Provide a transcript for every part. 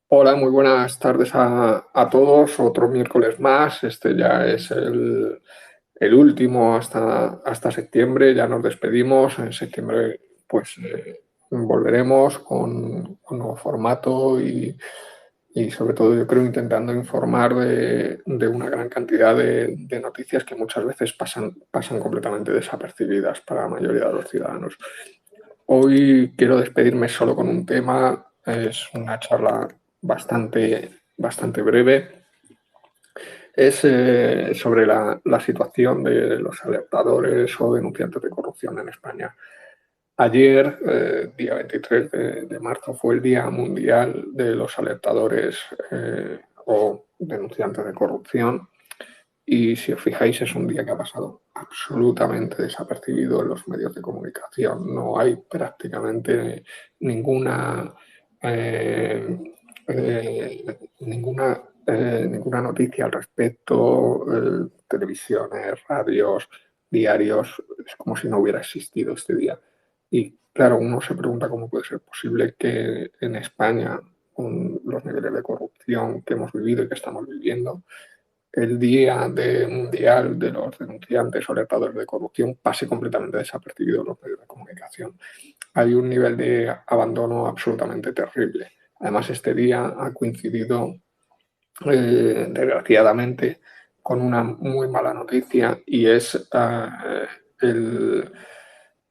Hola, muy buenas tardes a todos. Otro miércoles más. Este ya es el último hasta septiembre. Ya nos despedimos. En septiembre, pues volveremos con nuevo formato y sobre todo, yo creo, intentando informar de una gran cantidad de noticias que muchas veces pasan completamente desapercibidas para la mayoría de los ciudadanos. Hoy quiero despedirme solo con un tema. Es una charla bastante breve. Es sobre la situación de los alertadores o denunciantes de corrupción en España. Ayer, día 23 de marzo, fue el Día Mundial de los Alertadores o denunciantes de corrupción. Y si os fijáis, es un día que ha pasado absolutamente desapercibido en los medios de comunicación. No hay prácticamente ninguna, eh, ninguna noticia al respecto. Televisiones, radios, diarios, es como si no hubiera existido este día. Y claro, uno se pregunta cómo puede ser posible que en España, con los niveles de corrupción que hemos vivido y que estamos viviendo, el Mundial de los Denunciantes o Alertadores de Corrupción pase completamente desapercibido en los medios de comunicación. Hay un nivel de abandono absolutamente terrible. Además, este día ha coincidido, desgraciadamente, con una muy mala noticia y es el,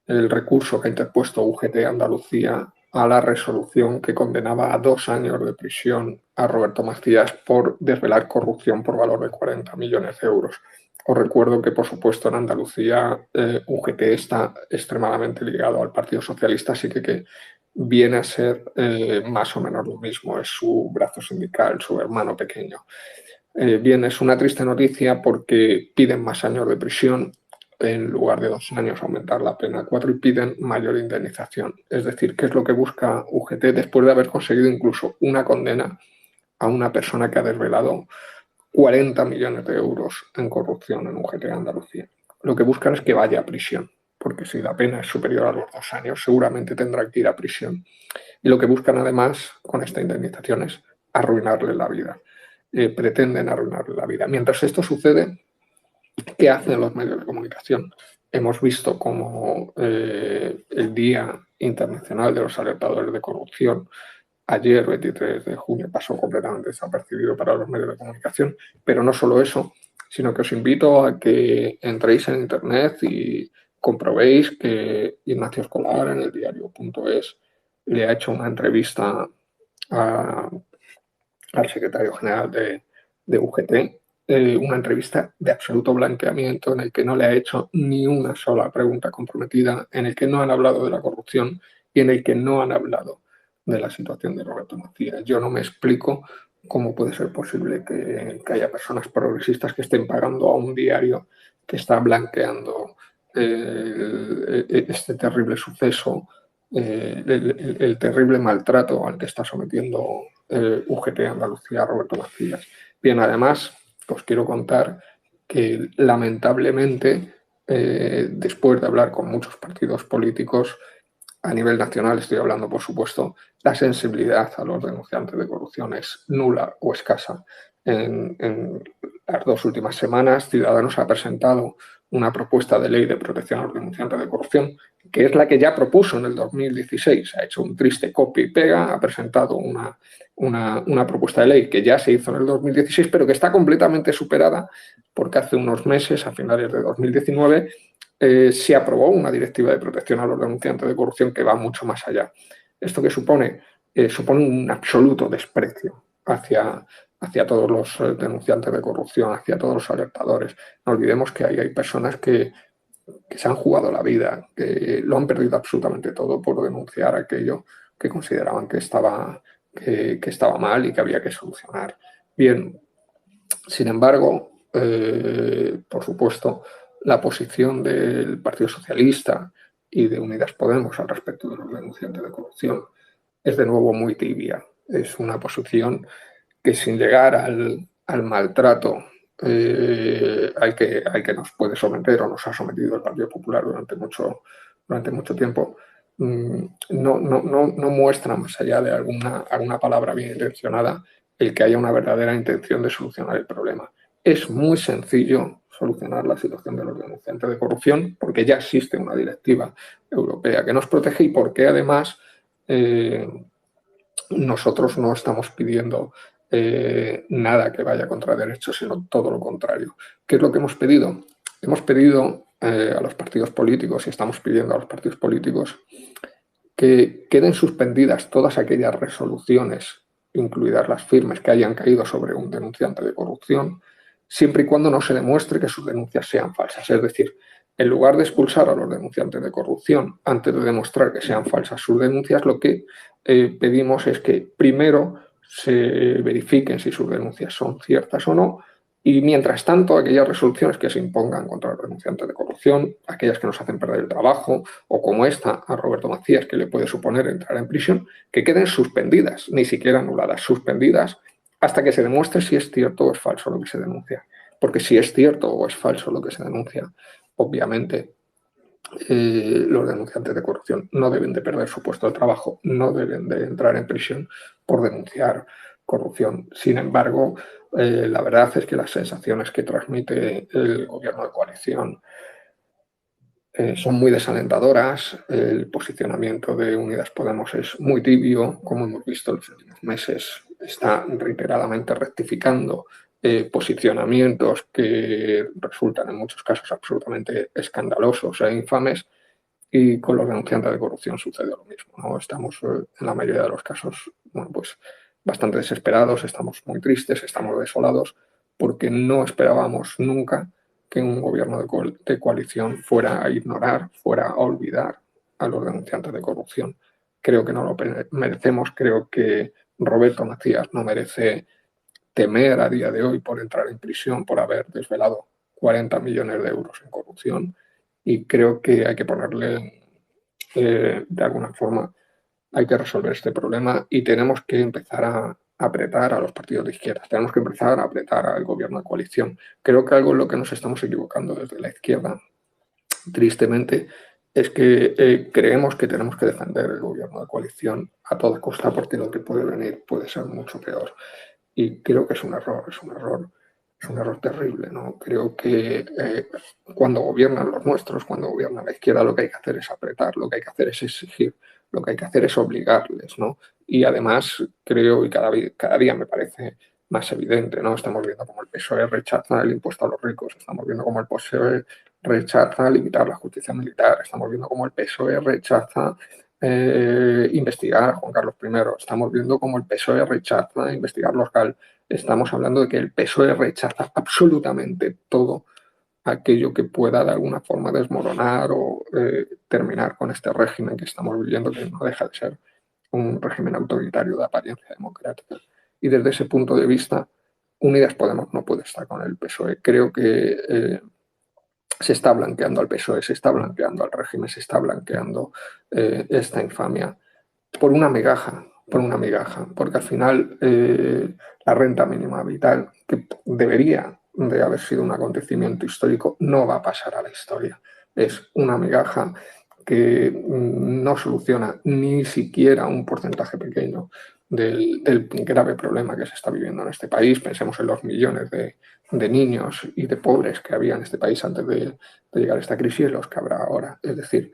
el recurso que ha interpuesto UGT Andalucía a la resolución que condenaba a 2 años de prisión a Roberto Macías por desvelar corrupción por valor de 40 millones de euros. Os recuerdo que, por supuesto, en Andalucía UGT está extremadamente ligado al Partido Socialista, así que viene a ser más o menos lo mismo, es su brazo sindical, su hermano pequeño. Bien, es una triste noticia porque piden más años de prisión, en lugar de 2 años aumentar la pena a 4, y piden mayor indemnización. Es decir, ¿qué es lo que busca UGT después de haber conseguido incluso una condena a una persona que ha desvelado 40 millones de euros en corrupción en UGT Andalucía? Lo que buscan es que vaya a prisión, porque si la pena es superior a los 2 años, seguramente tendrá que ir a prisión. Y lo que buscan además con esta indemnización es arruinarle la vida. Pretenden arruinarle la vida. Mientras esto sucede, ¿qué hacen los medios de comunicación? Hemos visto cómo el Día Internacional de los Alertadores de Corrupción, ayer, 23 de junio, pasó completamente desapercibido para los medios de comunicación, pero no solo eso, sino que os invito a que entréis en Internet y comprobéis que Ignacio Escolar en el diario.es le ha hecho una entrevista a, al secretario general de UGT, una entrevista de absoluto blanqueamiento en el que no le ha hecho ni una sola pregunta comprometida, en el que no han hablado de la corrupción y en el que no han hablado de la situación de Roberto Macías. Yo no me explico cómo puede ser posible que haya personas progresistas que estén pagando a un diario que está blanqueando este terrible suceso, el terrible maltrato al que está sometiendo UGT Andalucía Roberto Macías. Bien, además, os quiero contar que lamentablemente, después de hablar con muchos partidos políticos a nivel nacional, estoy hablando, por supuesto, la sensibilidad a los denunciantes de corrupción es nula o escasa. En las 2 últimas semanas, Ciudadanos ha presentado una propuesta de ley de protección a los denunciantes de corrupción, que es la que ya propuso en el 2016. Ha hecho un triste copy y pega, ha presentado una propuesta de ley que ya se hizo en el 2016, pero que está completamente superada porque hace unos meses, a finales de 2019, se aprobó una directiva de protección a los denunciantes de corrupción que va mucho más allá. ¿Esto qué supone? Supone un absoluto desprecio hacia todos los denunciantes de corrupción, hacia todos los alertadores. No olvidemos que hay personas que se han jugado la vida, que lo han perdido absolutamente todo por denunciar aquello que consideraban que estaba mal y que había que solucionar. Bien, sin embargo, por supuesto, la posición del Partido Socialista y de Unidas Podemos al respecto de los denunciantes de corrupción es de nuevo muy tibia. Es una posición que, sin llegar al maltrato al que nos puede someter o nos ha sometido el Partido Popular durante mucho tiempo, no muestra, más allá de alguna palabra bien intencionada, el que haya una verdadera intención de solucionar el problema. Es muy sencillo solucionar la situación de los denunciantes de corrupción porque ya existe una directiva europea que nos protege y porque además nosotros no estamos pidiendo nada que vaya contra derechos, sino todo lo contrario. ¿Qué es lo que hemos pedido? Hemos pedido a los partidos políticos y estamos pidiendo a los partidos políticos que queden suspendidas todas aquellas resoluciones, incluidas las firmes, que hayan caído sobre un denunciante de corrupción, siempre y cuando no se demuestre que sus denuncias sean falsas. Es decir, en lugar de expulsar a los denunciantes de corrupción antes de demostrar que sean falsas sus denuncias, lo que pedimos es que primero se verifiquen si sus denuncias son ciertas o no, y mientras tanto, aquellas resoluciones que se impongan contra los denunciantes de corrupción, aquellas que nos hacen perder el trabajo, o como esta a Roberto Macías, que le puede suponer entrar en prisión, que queden suspendidas, ni siquiera anuladas, suspendidas, hasta que se demuestre si es cierto o es falso lo que se denuncia. Porque si es cierto o es falso lo que se denuncia, obviamente los denunciantes de corrupción no deben de perder su puesto de trabajo, no deben de entrar en prisión por denunciar corrupción. Sin embargo, la verdad es que las sensaciones que transmite el gobierno de coalición son muy desalentadoras. El posicionamiento de Unidas Podemos es muy tibio, como hemos visto en los últimos meses. Está reiteradamente rectificando posicionamientos que resultan en muchos casos absolutamente escandalosos e infames, y con los denunciantes de corrupción sucede lo mismo, ¿no? Estamos en la mayoría de los casos, bueno, pues bastante desesperados, estamos muy tristes, estamos desolados, porque no esperábamos nunca que un gobierno de coalición fuera a ignorar, fuera a olvidar a los denunciantes de corrupción. Creo que no lo merecemos, creo que Roberto Macías no merece temer a día de hoy por entrar en prisión por haber desvelado 40 millones de euros en corrupción, y creo que hay que ponerle, de alguna forma, hay que resolver este problema y tenemos que empezar a apretar a los partidos de izquierda, tenemos que empezar a apretar al gobierno de coalición. Creo que algo en lo que nos estamos equivocando desde la izquierda, tristemente, es que creemos que tenemos que defender el gobierno de coalición a toda costa porque lo que puede venir puede ser mucho peor. Y creo que es un error, es un error terrible, ¿no? Creo que cuando gobiernan los nuestros, cuando gobierna la izquierda, lo que hay que hacer es apretar, lo que hay que hacer es exigir, lo que hay que hacer es obligarles, ¿no? Y además creo, y cada día me parece más evidente, ¿no? Estamos viendo cómo el PSOE rechaza el impuesto a los ricos, estamos viendo cómo el PSOE rechaza limitar la justicia militar, estamos viendo cómo el PSOE rechaza investigar a Juan Carlos I. Estamos viendo cómo el PSOE rechaza investigar los GAL. Estamos hablando de que el PSOE rechaza absolutamente todo aquello que pueda de alguna forma desmoronar o terminar con este régimen que estamos viviendo, que no deja de ser un régimen autoritario de apariencia democrática. Y desde ese punto de vista, Unidas Podemos no puede estar con el PSOE. Creo que se está blanqueando al PSOE, se está blanqueando al régimen, se está blanqueando esta infamia por una migaja, porque al final la renta mínima vital, que debería de haber sido un acontecimiento histórico, no va a pasar a la historia. Es una migaja que no soluciona ni siquiera un porcentaje pequeño del grave problema que se está viviendo en este país. Pensemos en los millones de niños y de pobres que había en este país antes de llegar a esta crisis y los que habrá ahora. Es decir,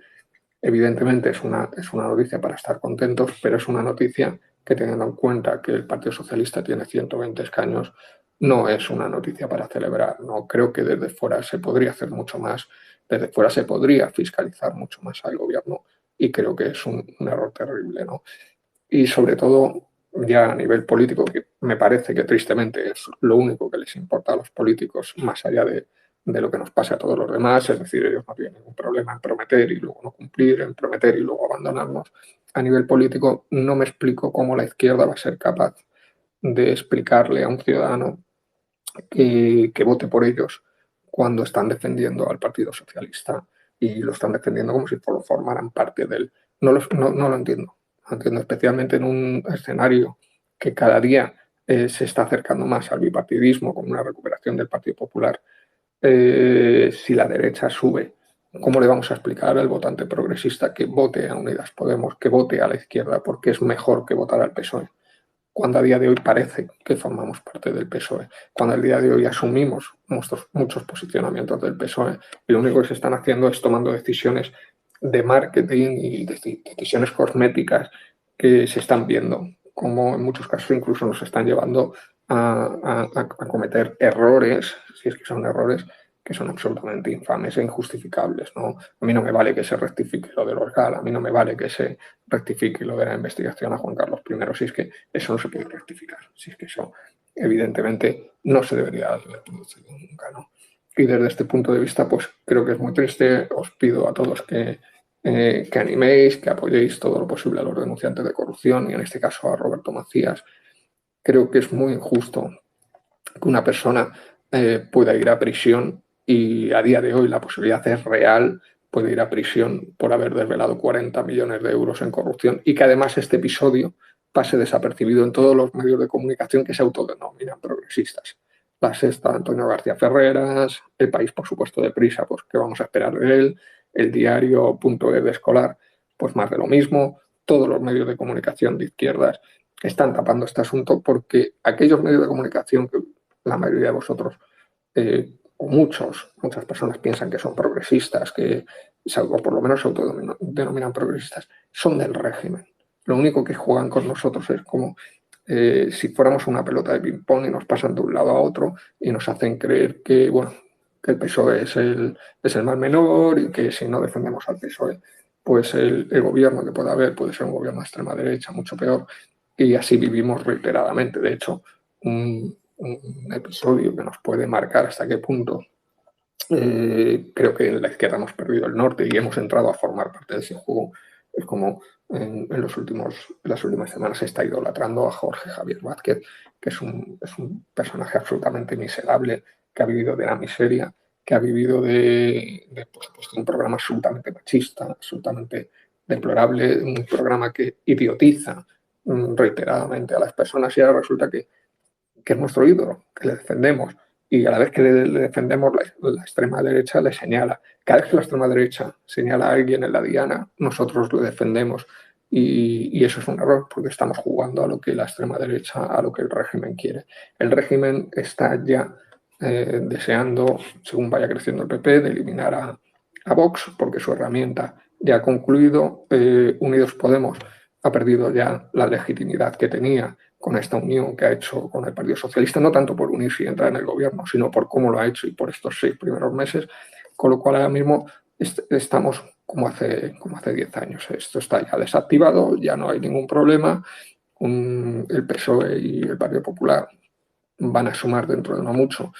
evidentemente es una noticia para estar contentos, pero es una noticia que, teniendo en cuenta que el Partido Socialista tiene 120 escaños, no es una noticia para celebrar. No creo que desde fuera se podría hacer mucho más, desde fuera se podría fiscalizar mucho más al gobierno, y creo que es un error terrible, ¿no? Y sobre todo, ya a nivel político, que me parece que tristemente es lo único que les importa a los políticos, más allá de lo que nos pasa a todos los demás, es decir, ellos no tienen ningún problema en prometer y luego no cumplir, en prometer y luego abandonarnos. A nivel político, no me explico cómo la izquierda va a ser capaz de explicarle a un ciudadano que vote por ellos cuando están defendiendo al Partido Socialista y lo están defendiendo como si formaran parte de él. No lo entiendo. Lo entiendo especialmente en un escenario que cada día se está acercando más al bipartidismo, con una recuperación del Partido Popular. Si la derecha sube ¿Cómo le vamos a explicar al votante progresista que vote a Unidas Podemos, que vote a la izquierda, porque es mejor que votar al PSOE? Cuando a día de hoy parece que formamos parte del PSOE, cuando a día de hoy asumimos muchos posicionamientos del PSOE y lo único que se están haciendo es tomando decisiones de marketing y decisiones cosméticas que se están viendo, como en muchos casos incluso nos están llevando a cometer errores, si es que son errores, que son absolutamente infames e injustificables, ¿no? A mí no me vale que se rectifique lo del Orcal, a mí no me vale que se rectifique lo de la investigación a Juan Carlos I, si es que eso no se puede rectificar, si es que eso evidentemente no se debería haber producido nunca, ¿no? Y desde este punto de vista, pues creo que es muy triste, os pido a todos que animéis, que apoyéis todo lo posible a los denunciantes de corrupción y en este caso a Roberto Macías. Creo que es muy injusto que una persona pueda ir a prisión y a día de hoy la posibilidad es real, puede ir a prisión por haber desvelado 40 millones de euros en corrupción y que además este episodio pase desapercibido en todos los medios de comunicación que se autodenominan progresistas. La Sexta, Antonio García Ferreras, El País, por supuesto, de Prisa, pues qué vamos a esperar de él, el diario .es de Escolar, pues más de lo mismo, todos los medios de comunicación de izquierdas están tapando este asunto porque aquellos medios de comunicación que la mayoría de vosotros, o muchas personas piensan que son progresistas, o por lo menos se autodenominan progresistas, son del régimen. Lo único que juegan con nosotros es como si fuéramos una pelota de ping-pong y nos pasan de un lado a otro y nos hacen creer que, bueno, que el PSOE es el mal menor y que si no defendemos al PSOE, pues el gobierno que pueda haber puede ser un gobierno de extrema derecha, mucho peor. Y así vivimos reiteradamente. De hecho, un episodio que nos puede marcar hasta qué punto creo que en la izquierda hemos perdido el norte y hemos entrado a formar parte de ese juego. Es como en las últimas semanas se está idolatrando a Jorge Javier Vázquez, que es un personaje absolutamente miserable, que ha vivido de la miseria, que ha vivido por supuesto, un programa absolutamente machista, absolutamente deplorable, un programa que idiotiza reiteradamente a las personas y ahora resulta que es nuestro ídolo, que le defendemos. Y a la vez que le defendemos, la extrema derecha le señala. Cada vez que la extrema derecha señala a alguien en la diana, nosotros le defendemos. Y eso es un error, porque estamos jugando a lo que la extrema derecha, a lo que el régimen quiere. El régimen está ya deseando, según vaya creciendo el PP, de eliminar a Vox, porque su herramienta ya ha concluido. Unidos Podemos ha perdido ya la legitimidad que tenía con esta unión que ha hecho con el Partido Socialista, no tanto por unirse y entrar en el gobierno, sino por cómo lo ha hecho y por estos 6 primeros meses, con lo cual ahora mismo estamos como hace 10 años. Esto está ya desactivado, ya no hay ningún problema. El PSOE y el Partido Popular van a sumar dentro de no mucho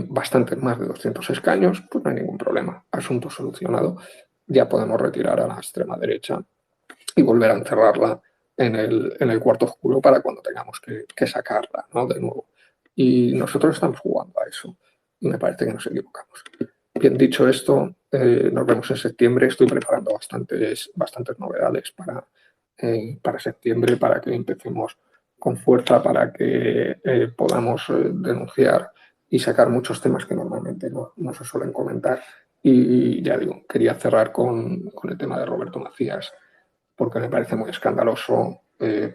bastantes más de 200 escaños, pues no hay ningún problema. Asunto solucionado. Ya podemos retirar a la extrema derecha y volver a encerrarla en el cuarto oscuro para cuando tengamos que sacarla, ¿no? De nuevo. Y nosotros estamos jugando a eso y me parece que nos equivocamos. Bien, dicho esto, nos vemos en septiembre. Estoy preparando bastantes novedades para septiembre, para que empecemos con fuerza, para que podamos denunciar y sacar muchos temas que normalmente no se suelen comentar. Y ya digo, quería cerrar con el tema de Roberto Macías, porque me parece muy escandaloso,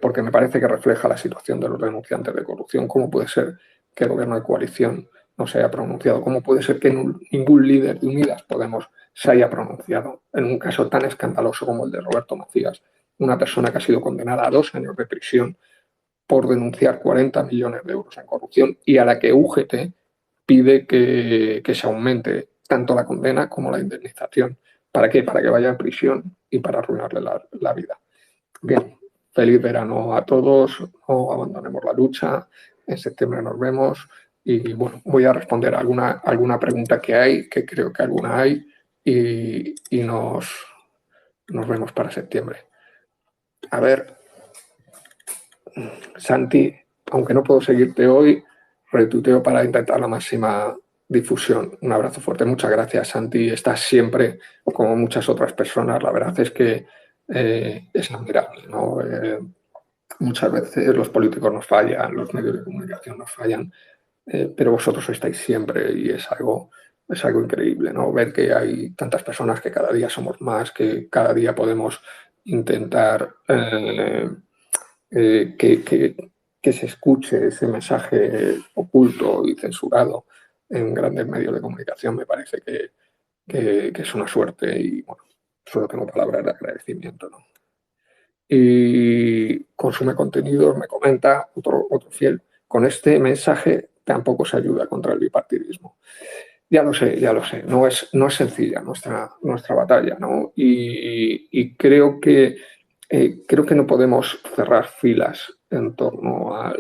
porque me parece que refleja la situación de los denunciantes de corrupción. ¿Cómo puede ser que el gobierno de coalición no se haya pronunciado? ¿Cómo puede ser que ningún líder de Unidas Podemos se haya pronunciado en un caso tan escandaloso como el de Roberto Macías, una persona que ha sido condenada a 2 años de prisión por denunciar 40 millones de euros en corrupción y a la que UGT pide que se aumente tanto la condena como la indemnización? ¿Para qué? Para que vaya a prisión y para arruinarle la vida. Bien, feliz verano a todos, no abandonemos la lucha, en septiembre nos vemos y bueno, voy a responder alguna pregunta que hay, que creo que alguna hay, y nos vemos para septiembre. A ver, Santi, aunque no puedo seguirte hoy, retuiteo para intentar la máxima difusión. Un abrazo fuerte, muchas gracias, Santi. Estás siempre, como muchas otras personas, la verdad es que es admirable, ¿no? Muchas veces los políticos nos fallan, los medios de comunicación nos fallan, pero vosotros estáis siempre y es algo es algo increíble, ¿no? Ver que hay tantas personas, que cada día somos más, que cada día podemos intentar que se escuche ese mensaje oculto y censurado en grandes medios de comunicación. Me parece que es una suerte y, bueno, solo tengo palabras de agradecimiento, ¿no? Y consume contenidos, me comenta otro fiel, con este mensaje tampoco se ayuda contra el bipartidismo. Ya lo sé, no es sencilla nuestra batalla, ¿no? Y creo que no podemos cerrar filas en torno a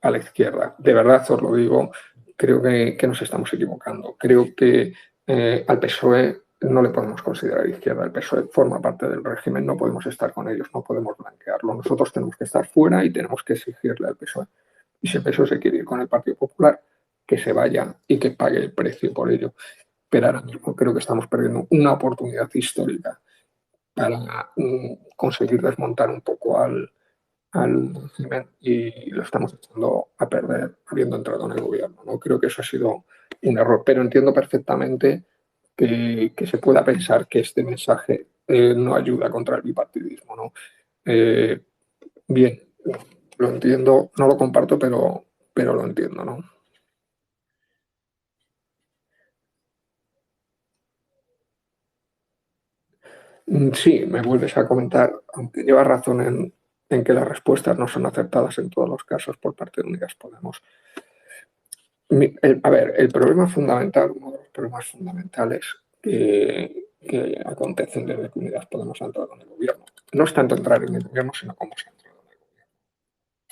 la izquierda. De verdad os lo digo, creo que nos estamos equivocando. Creo que al PSOE no le podemos considerar izquierda. El PSOE forma parte del régimen, no podemos estar con ellos, no podemos blanquearlo. Nosotros tenemos que estar fuera y tenemos que exigirle al PSOE. Y si el PSOE se quiere ir con el Partido Popular, que se vaya y que pague el precio por ello. Pero ahora mismo creo que estamos perdiendo una oportunidad histórica para conseguir desmontar un poco al régimen, y lo estamos echando a perder habiendo entrado en el gobierno, ¿no? Creo que eso ha sido un error, pero entiendo perfectamente que se pueda pensar que este mensaje no ayuda contra el bipartidismo, ¿no? Eh, Bien, lo entiendo, no lo comparto, pero lo entiendo, ¿no? Sí, me vuelves a comentar, aunque llevas razón en que las respuestas no son acertadas en todos los casos por parte de Unidas Podemos. A ver, el problema fundamental, uno de los problemas fundamentales que acontecen desde que Unidas Podemos ha entrado en el gobierno, no es tanto entrar en el gobierno, sino cómo se ha entrado en el gobierno.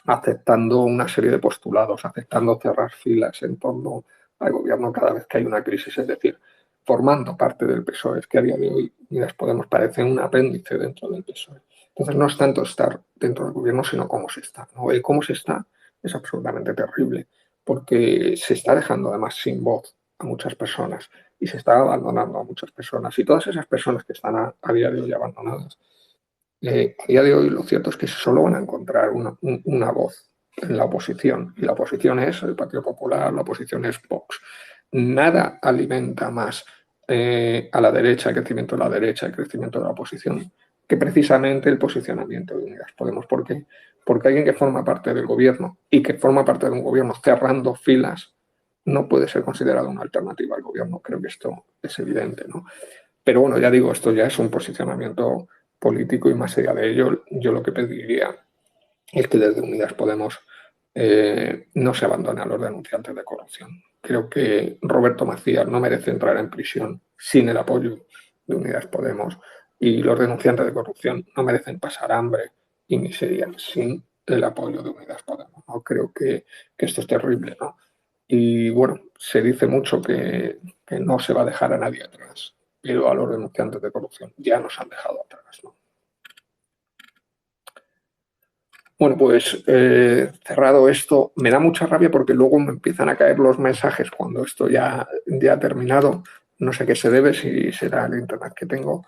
Aceptando una serie de postulados, aceptando cerrar filas en torno al gobierno cada vez que hay una crisis, es decir, formando parte del PSOE. Es que a día de hoy Unidas Podemos parece un apéndice dentro del PSOE. Entonces no es tanto estar dentro del gobierno, sino cómo se está, ¿no? El cómo se está es absolutamente terrible, porque se está dejando además sin voz a muchas personas y se está abandonando a muchas personas. Y todas esas personas que están a día de hoy abandonadas, a día de hoy lo cierto es que solo van a encontrar una voz en la oposición, y la oposición es el Partido Popular, la oposición es Vox. Nada alimenta más a la derecha, el crecimiento de la derecha, el crecimiento de la oposición, que precisamente el posicionamiento de Unidas Podemos. ¿Por qué? Porque alguien que forma parte del gobierno y que forma parte de un gobierno cerrando filas no puede ser considerado una alternativa al gobierno. Creo que esto es evidente, ¿no? Pero bueno, ya digo, esto ya es un posicionamiento político, y más allá de ello, yo lo que pediría es que desde Unidas Podemos no se abandone a los denunciantes de corrupción. Creo que Roberto Macías no merece entrar en prisión sin el apoyo de Unidas Podemos, y los denunciantes de corrupción no merecen pasar hambre y miseria sin el apoyo de Unidas Podemos, ¿no? Creo que esto es terrible, ¿no? Y bueno, se dice mucho que no se va a dejar a nadie atrás, pero a los denunciantes de corrupción ya nos han dejado atrás, ¿no? Bueno, pues cerrado esto, me da mucha rabia porque luego me empiezan a caer los mensajes cuando esto ya ha terminado. No sé qué se debe, si será el internet que tengo.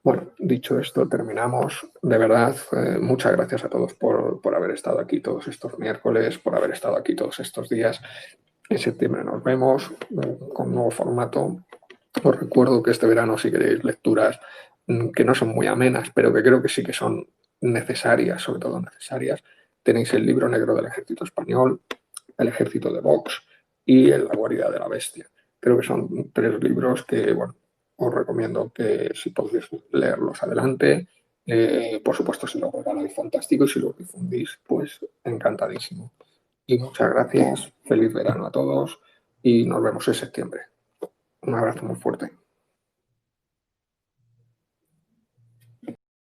Bueno, dicho esto, terminamos. De verdad, muchas gracias a todos por haber estado aquí todos estos miércoles, por haber estado aquí todos estos días. En septiembre nos vemos con nuevo formato. Os recuerdo que este verano, si queréis lecturas que no son muy amenas, pero que creo que sí que son necesarias, sobre todo necesarias, tenéis el Libro Negro del Ejército Español, El Ejército de Vox y La Guarida de la Bestia. Creo que son tres libros que, bueno, os recomiendo que si podéis leerlos adelante. Por supuesto, si lo regaláis, fantástico, y si lo difundís, pues encantadísimo. Y muchas gracias, feliz verano a todos y nos vemos en septiembre. Un abrazo muy fuerte.